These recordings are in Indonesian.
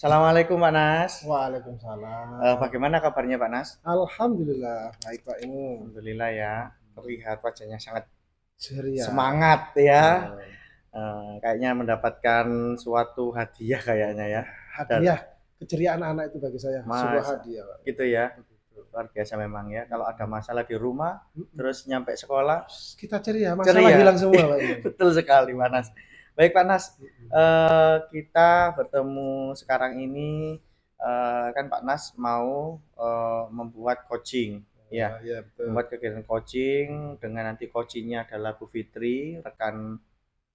Assalamualaikum Pak Nas. Waalaikumsalam. Bagaimana kabarnya Pak Nas? Alhamdulillah baik Pak ini. Alhamdulillah ya. Terlihat wajahnya sangat Ceria. semangat ya. Eh, Kayaknya mendapatkan suatu hadiah kayaknya ya. Dan Hadiah keceriaan anak itu bagi saya sebuah Mas hadiah Pak. gitu ya. Begitu. Luar biasa memang ya. Kalau ada masalah di rumah, terus nyampe sekolah Kita ceria, masalah ceria. hilang semua Pak ini. Betul sekali Pak Nas. Baik Pak Nas, kita bertemu sekarang ini kan Pak Nas mau membuat coaching. Ya, Ya betul. membuat kegiatan coaching dengan nanti coachingnya adalah Bu Fitri, rekan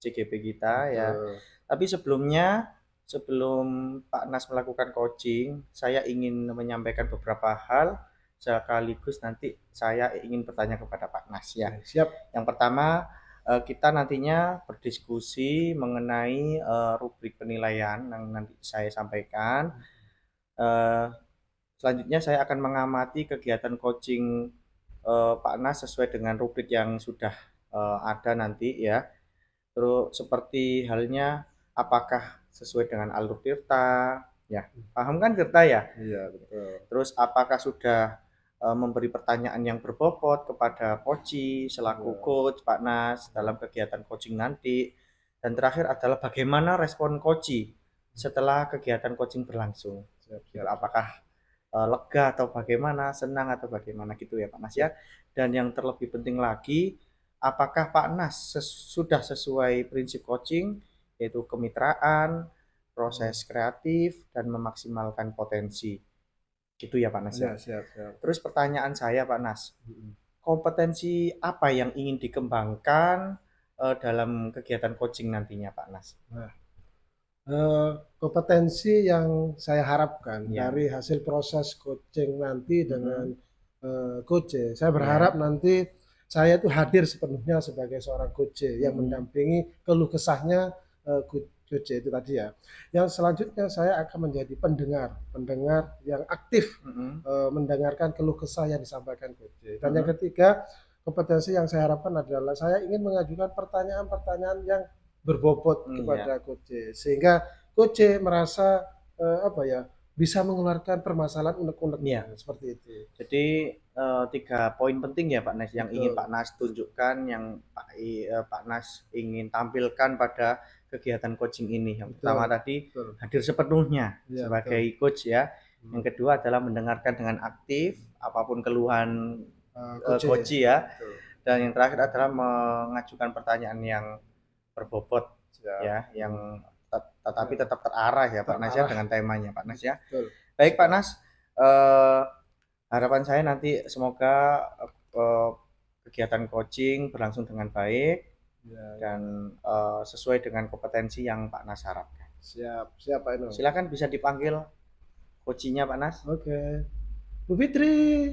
CGP kita ya. Betul. Tapi sebelumnya, sebelum Pak Nas melakukan coaching, saya ingin menyampaikan beberapa hal sekaligus nanti saya ingin bertanya kepada Pak Nas ya. Siap. Yang pertama, kita nantinya berdiskusi mengenai rubrik penilaian yang nanti saya sampaikan. Selanjutnya saya akan mengamati kegiatan coaching Pak Nas sesuai dengan rubrik yang sudah ada nanti ya. Terus seperti halnya apakah sesuai dengan alur Tirta, ya paham kan Tirta ya? Iya betul. Terus apakah sudah memberi pertanyaan yang berbobot kepada Koci selaku coach Pak Nas dalam kegiatan coaching nanti. Dan terakhir adalah bagaimana respon Koci setelah kegiatan coaching berlangsung. Gitu, apakah lega atau bagaimana, senang atau bagaimana gitu ya Pak Nas ya. Dan yang terlebih penting lagi, apakah Pak Nas sudah sesuai prinsip coaching yaitu kemitraan, proses kreatif dan memaksimalkan potensi. Gitu ya Pak Nas ya. Siap. Terus pertanyaan saya Pak Nas, kompetensi apa yang ingin dikembangkan dalam kegiatan coaching nantinya Pak Nas? Nah, kompetensi yang saya harapkan Ya. dari hasil proses coaching nanti dengan coach, saya Ya. berharap nanti saya itu hadir sepenuhnya sebagai seorang coach yang mendampingi keluh kesahnya coach itu tadi ya. Yang selanjutnya saya akan menjadi pendengar yang aktif mendengarkan keluh kesah yang disampaikan coach. Dan yang ketiga, kompetensi yang saya harapkan adalah saya ingin mengajukan pertanyaan-pertanyaan yang berbobot kepada coach sehingga coach merasa bisa mengeluarkan permasalahan unek-uneknya seperti itu. Jadi 3 poin penting ya Pak Nas yang ingin Pak Nas tunjukkan, yang Pak Nas ingin tampilkan pada kegiatan coaching ini. Yang pertama tadi hadir sepenuhnya sebagai coach ya. Yang kedua adalah mendengarkan dengan aktif apapun keluhan coach ya. Dan yang terakhir adalah mengajukan pertanyaan yang berbobot ya, yang tetapi tetap terarah ya Pak Nas ya dengan temanya Pak Nas ya. Baik Pak Nas, harapan saya nanti semoga kegiatan coaching berlangsung dengan baik dan sesuai dengan kompetensi yang Pak Nas harapkan. Siap Pak Eno. Silakan bisa dipanggil coachingnya Pak Nas. Oke. Bu Fitri.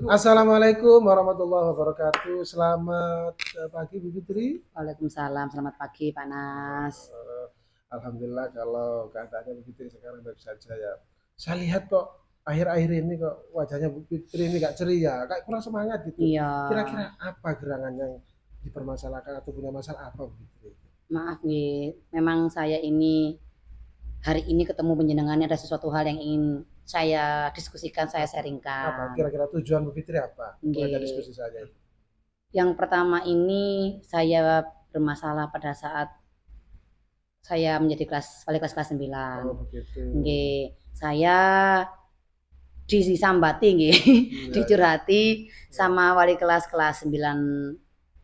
Assalamualaikum warahmatullahi wabarakatuh. Selamat pagi Bu Fitri. Waalaikumsalam, selamat pagi Pak Nas. Alhamdulillah kalau keadaannya Bu Fitri sekarang baik saja ya. Saya lihat kok akhir-akhir ini kok wajahnya Bu Fitri ini gak ceria, kayak kurang semangat gitu. Iya. Kira-kira apa gerangan yang dipermasalahkan atau punya masalah apa Bu Fitri? Maaf nih, memang saya ini hari ini ketemu penjenengannya ada sesuatu hal yang ingin saya diskusikan, saya sharingkan. Apa kira-kira tujuan Bu Fitri apa? Pada diskusi saya. Yang pertama ini saya bermasalah pada saat saya menjadi wali kelas 9. Oh begitu. Saya disambati dicurhati sama wali kelas 9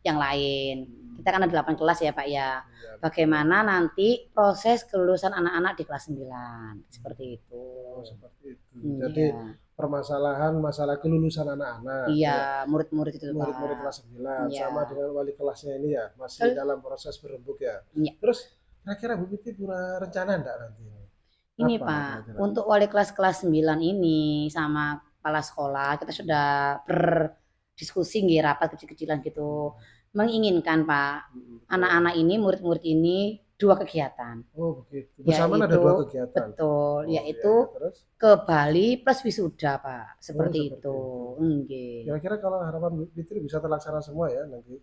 yang lain. Kita kan ada 8 kelas ya Pak ya. Bagaimana nanti proses kelulusan anak-anak di kelas 9 seperti itu. Oh, seperti itu. Jadi permasalahan masalah kelulusan anak-anak. Iya, murid-murid itu Pak. Murid-murid kelas 9 sama dengan wali kelasnya ini ya, masih dalam proses berembuk ya. Terus kira-kira Bu Fitri punya rencana enggak nanti? Ini Pak, untuk wali kelas 9 ini sama kepala sekolah kita sudah berdiskusi rapat kecil-kecilan gitu. Menginginkan Pak, anak-anak ini, murid-murid ini 2 kegiatan. Oh begitu. Bersamaan ada 2 kegiatan. Betul, yaitu ke Bali plus wisuda Pak, seperti itu. Kira-kira kalau harapan Bu Fitri bisa terlaksana semua ya nanti?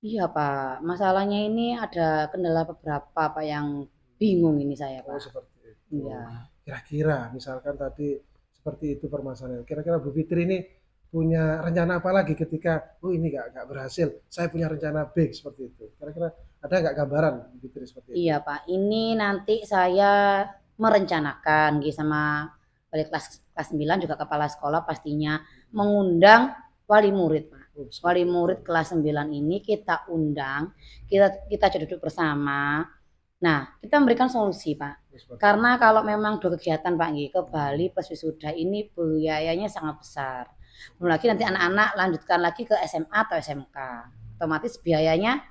Iya Pak, masalahnya ini ada kendala beberapa Pak yang bingung ini saya Pak. Oh seperti itu. Iya. Kira-kira misalkan tadi seperti itu permasalahan. Kira-kira Bu Fitri ini punya rencana apa lagi ketika, oh ini nggak berhasil, saya punya rencana B seperti itu. Kira-kira ada nggak gambaran Bu Fitri seperti itu? Iya Pak, ini nanti saya merencanakan nggih sama wali kelas 9 juga kepala sekolah pastinya mengundang wali murid Pak. Oh, seperti Wali itu. murid kelas 9 ini kita undang, kita duduk bersama. Nah, kita memberikan solusi Pak. Oh, seperti Karena itu. kalau memang dua kegiatan Pak nggih ke Bali plus wisuda ini biayanya sangat besar. Belum lagi nanti anak-anak lanjutkan lagi ke SMA atau SMK. Otomatis biayanya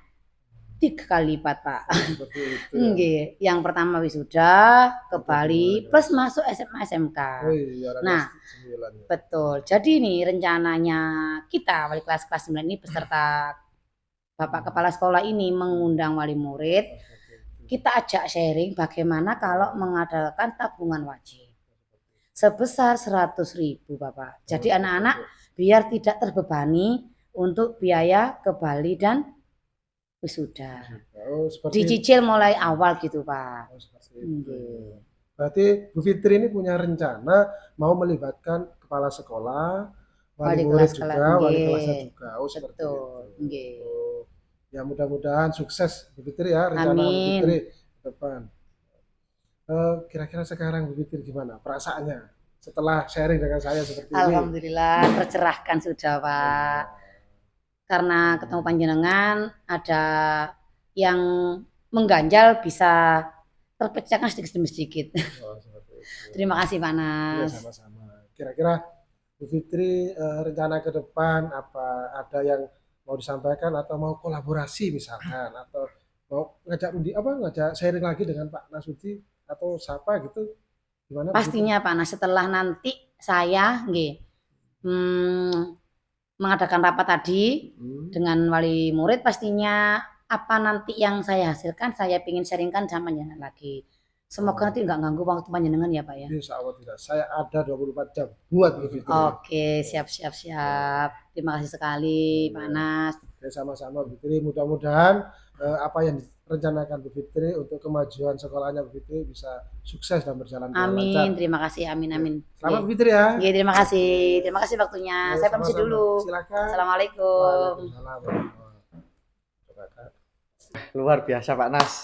3 kali lipat Pak. Seperti itu ya. Nggih, yang pertama wisuda ke Bali plus masuk SMA SMK. Oh iya, Nah, 9 ya. betul. Jadi nih rencananya kita wali kelas 9 ini beserta Bapak Kepala Sekolah ini mengundang wali murid, kita ajak sharing bagaimana kalau mengadakan tabungan wajib sebesar 100.000 Bapak. Jadi anak-anak biar tidak terbebani untuk biaya ke Bali dan wisuda. Oh, seperti Dicicil mulai awal gitu Pak. oh, seperti itu. Nggih. Berarti Bu Fitri ini punya rencana mau melibatkan kepala sekolah, wali Wali murid kelas juga, wali nggih. kelasnya juga. Oh, seperti Betul, itu. nggih. Oh, ya mudah-mudahan sukses Bu Fitri ya rencana Bu Amin. Fitri ke depan. Kira-kira sekarang Bu Fitri gimana perasaannya setelah sharing dengan saya seperti ini? Alhamdulillah tercerahkan sudah Pak. Karena ketemu panjenengan ada yang mengganjal bisa terpecahkan sedikit demi sedikit. Oh, seperti itu. Terima kasih Pak Iya, Nas. sama-sama. Kira-kira Bu Fitri rencana ke depan apa ada yang mau disampaikan atau mau kolaborasi misalkan atau mau ngajak sharing lagi dengan Pak Nasuti atau siapa gitu gimana Bu Fitri? Pastinya Pak Nas setelah nanti saya nggih mengadakan rapat tadi dengan wali murid pastinya apa nanti yang saya hasilkan saya ingin sharingkan sama panjenengan lagi. Semoga nanti nggak ganggu waktu panjenengan ya Pak ya. Insya Allah tidak. Saya ada 24 jam buat Bu Fitri. Oke, siap. Terima kasih sekali Pak Nas. Oke, sama-sama Bu Fitri. Mudah-mudahan apa yang direncanakan Bu Fitri untuk kemajuan sekolahnya Bu Fitri bisa sukses dan berjalan dengan lancar. Amin, terima kasih. Amin. Selamat Bu Fitri ya. Nggih, terima kasih. Terima kasih waktunya. Saya permisi Sama-sama. dulu. Silakan. Assalamualaikum. Waalaikumsalam warahmatullahi wabarakatuh. Luar biasa Pak Nas.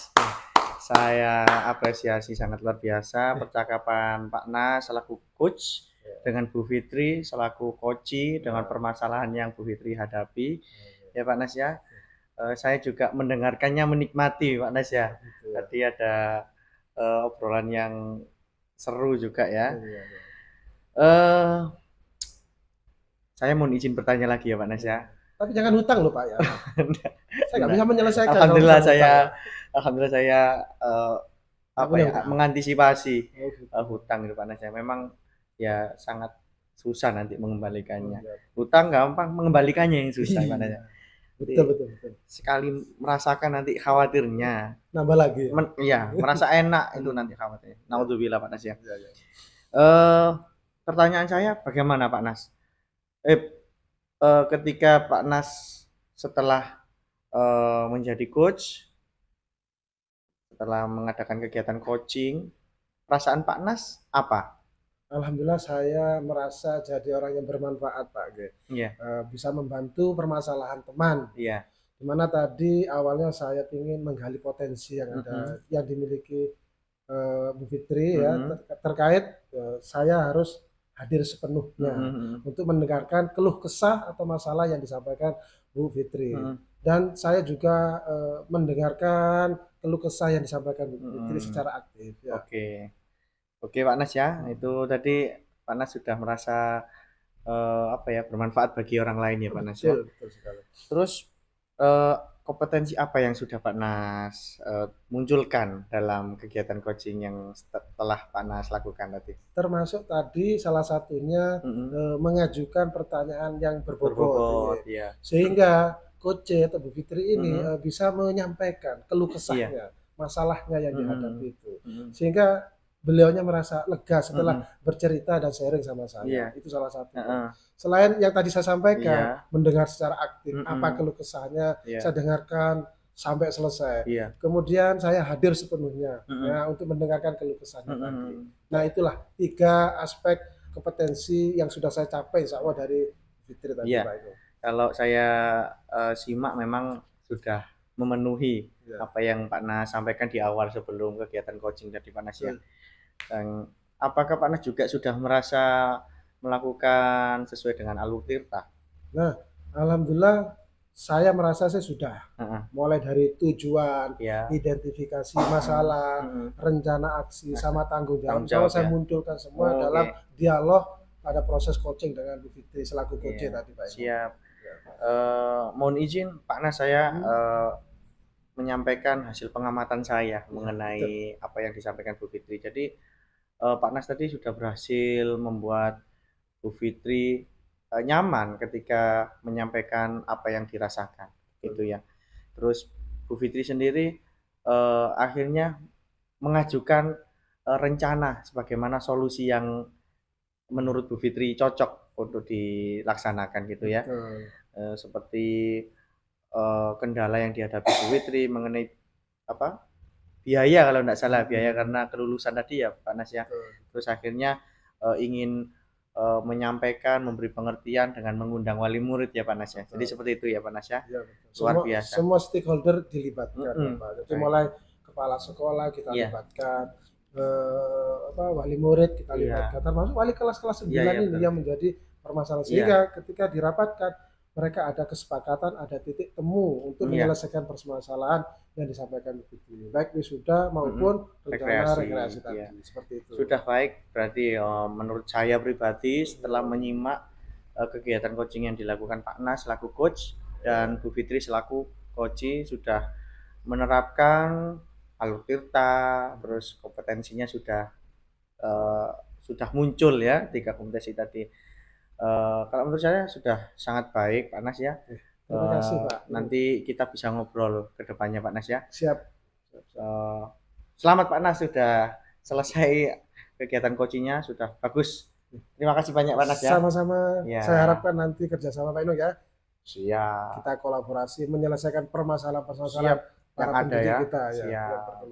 Saya apresiasi sangat luar biasa percakapan Pak Nas selaku coach dengan Bu Fitri selaku coach dengan permasalahan yang Bu Fitri hadapi. Ya Pak Nas ya. Saya juga mendengarkannya menikmati Pak Nas ya. Tadi ada obrolan yang seru juga ya. Saya mau izin bertanya lagi ya Pak Nas ya. Tapi jangan hutang loh Pak ya. Saya nggak bisa menyelesaikan. Alhamdulillah kalau saya apa ya hutang. mengantisipasi Oh, gitu. hutang itu Pak Nas ya. Memang ya sangat susah nanti mengembalikannya. Iya. Hutang gampang, mengembalikannya yang susah Pak Nas ya. Betul. Sekali merasakan nanti khawatirnya, Nambah lagi. iya merasa enak itu nanti khawatirnya. Naudzubillah Pak Nas ya. Iya. Pertanyaan saya bagaimana Pak Nas? Ketika Pak Nas setelah menjadi coach, setelah mengadakan kegiatan coaching, perasaan Pak Nas apa? Alhamdulillah saya merasa jadi orang yang bermanfaat Pak G. Iya. Bisa membantu permasalahan teman. Iya. Dimana tadi awalnya saya ingin menggali potensi yang ada yang dimiliki Bu Fitri ya terkait saya harus hadir sepenuhnya untuk mendengarkan keluh kesah atau masalah yang disampaikan Bu Fitri. Dan saya juga mendengarkan keluh kesah yang disampaikan Bu Fitri secara aktif ya. Oke Pak Nas ya, itu tadi Pak Nas sudah merasa bermanfaat bagi orang lain ya Pak Nas ya. Betul sekali. Terus kompetensi apa yang sudah Pak Nas munculkan dalam kegiatan coaching yang telah Pak Nas lakukan tadi? Termasuk tadi salah satunya mengajukan pertanyaan yang berbobot ya. Sehingga coach atau Bu Fitri ini bisa menyampaikan keluh kesahnya, masalahnya yang dihadapi itu. Sehingga beliaunya merasa lega setelah bercerita dan sharing sama saya. Itu salah satu. Selain yang tadi saya sampaikan, mendengar secara aktif apa keluh kesahnya, saya dengarkan sampai selesai. Iya. Kemudian saya hadir sepenuhnya Mm-mm. ya untuk mendengarkan keluh kesahnya tadi. Mm-mm. Nah, itulah 3 aspek kompetensi yang sudah saya capai insya Allah dari Fitri tadi, Iya. Pak Inu. Kalau saya simak memang sudah memenuhi Ya, apa yang Pak Nas sampaikan di awal sebelum kegiatan coaching tadi, Pak Nas ya. betul. Dan apakah Pak Nas juga sudah merasa melakukan sesuai dengan alur tirta? Nah, alhamdulillah saya merasa saya sudah Heeh. mulai dari tujuan, Ya. identifikasi masalah, Mm-mm. rencana aksi, sama tanggung Tanggung jawab. jawab Saya ya. munculkan semua Oke. dalam dialog pada proses coaching dengan Bu Fitri selaku coach Iya. tadi, Pak Inu. Siap. Ya. Mohon izin Pak Nas, saya Hmm. menyampaikan hasil pengamatan saya Betul. mengenai apa yang disampaikan Bu Fitri. Jadi Pak Nas tadi sudah berhasil membuat Bu Fitri nyaman ketika menyampaikan apa yang dirasakan, gitu ya. Terus Bu Fitri sendiri akhirnya mengajukan rencana sebagaimana solusi yang menurut Bu Fitri cocok untuk dilaksanakan, gitu ya. Betul. Seperti kendala yang dihadapi Bu Fitri mengenai apa biaya, kalau tidak salah biaya karena kelulusan tadi ya Pak Nas ya. Betul. Terus akhirnya ingin menyampaikan, memberi pengertian dengan mengundang wali murid ya Pak Nas ya. Jadi Betul. seperti itu ya Pak Nas ya. Ya, betul. Luar Semua, biasa. semua stakeholder dilibatkan, Mm-mm. Pak. Jadi Baik. mulai kepala sekolah kita Iya. libatkan, wali murid kita Iya. libatkan, termasuk wali kelas-kelas 9 Iya, iya, ini betul. yang menjadi permasalahan. Iya. Sehingga ketika dirapatkan, mereka ada kesepakatan, ada titik temu untuk Iya. menyelesaikan permasalahan yang disampaikan Bu Fitri, baik wisuda maupun rencana rekreasi tadi. Iya. Seperti itu. Sudah baik berarti menurut saya pribadi setelah menyimak kegiatan coaching yang dilakukan Pak Nas selaku coach dan Bu Fitri selaku coach sudah menerapkan alur tirta, terus kompetensinya sudah muncul ya 3 kompetensi tadi. Kalau menurut saya sudah sangat baik Pak Nas ya. Terima kasih, Pak. Nanti kita bisa ngobrol ke depannya Pak Nas ya. Siap. Selamat Pak Nas sudah selesai kegiatan coachingnya, sudah bagus. Terima kasih banyak Pak Nas ya. Sama-sama. Ya. Saya harapkan nanti kerjasama Pak Inu ya. Siap. Kita kolaborasi menyelesaikan permasalahan-permasalahan Siap. Yang para ada pendidik ya. kita ya. Siap. yang perlu